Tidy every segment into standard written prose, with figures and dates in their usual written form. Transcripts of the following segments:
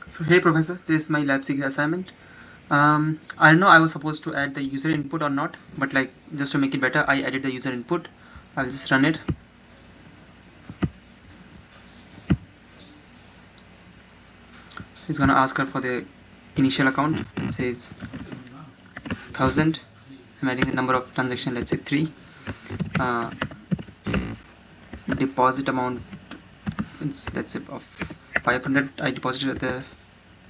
So hey professor, this is my lab 6 assignment. I don't know I was supposed to add the user input or not, but like just to make it better, I added the user input. I'll just run it. It's gonna ask her for the initial account. It says 1000. I'm adding the number of transactions, let's say 3. Deposit amount, let's say of 500. I deposited at the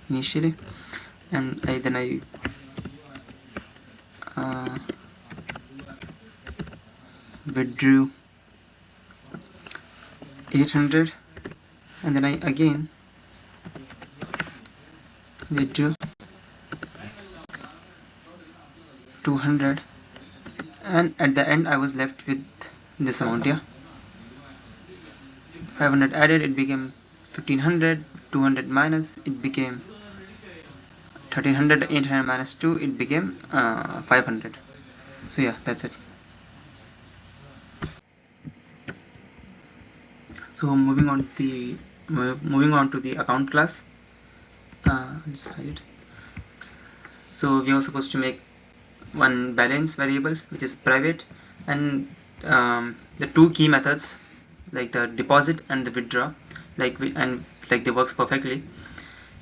initially, and then I withdrew 800, and then I again withdrew 200, and at the end I was left with this amount. Yeah, 500 added, it became 1500. 200 minus, it became 1300. 800 minus 2, it became 500. So yeah, that's it. So moving on to the account class. Just hide it. So we are supposed to make one balance variable which is private, and the two key methods like the deposit and the withdraw, they works perfectly,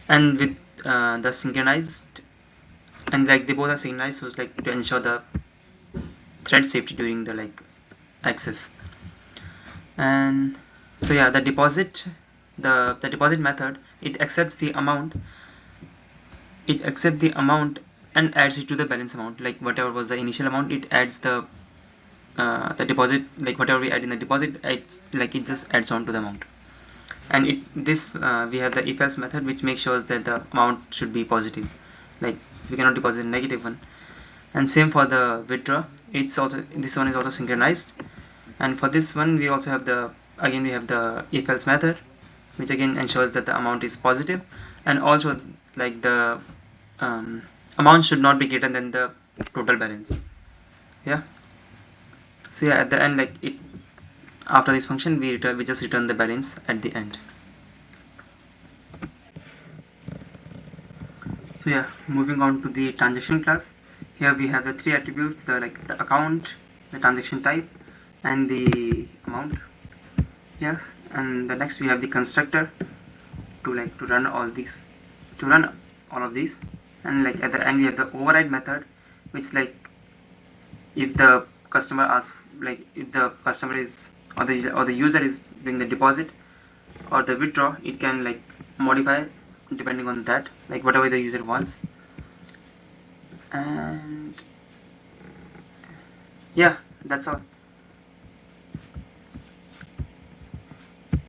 and with the synchronized, and like they both are synchronized, so it's like to ensure the thread safety during the access. And so yeah, the deposit method, it accepts the amount and adds it to the balance amount. Like whatever was the initial amount, it adds the deposit, like whatever we add in the deposit, it just adds on to the amount. And we have the if else method, which makes sure that the amount should be positive, like we cannot deposit a negative one. And same for the withdraw, this one is also synchronized. And for this one we also have the if else method, which again ensures that the amount is positive, and also like the amount should not be greater than the total balance. Yeah, so yeah, at the end, after this function we just return the balance at the end. So yeah, moving on to the transaction class. Here we have the three attributes, the account, the transaction type, and the amount. Yes, and the next we have the constructor to run all of these, and at the end we have the override method, which if the customer asks, if the customer is or the user is doing the deposit or the withdraw, it can modify depending on that, whatever the user wants. And yeah, that's all.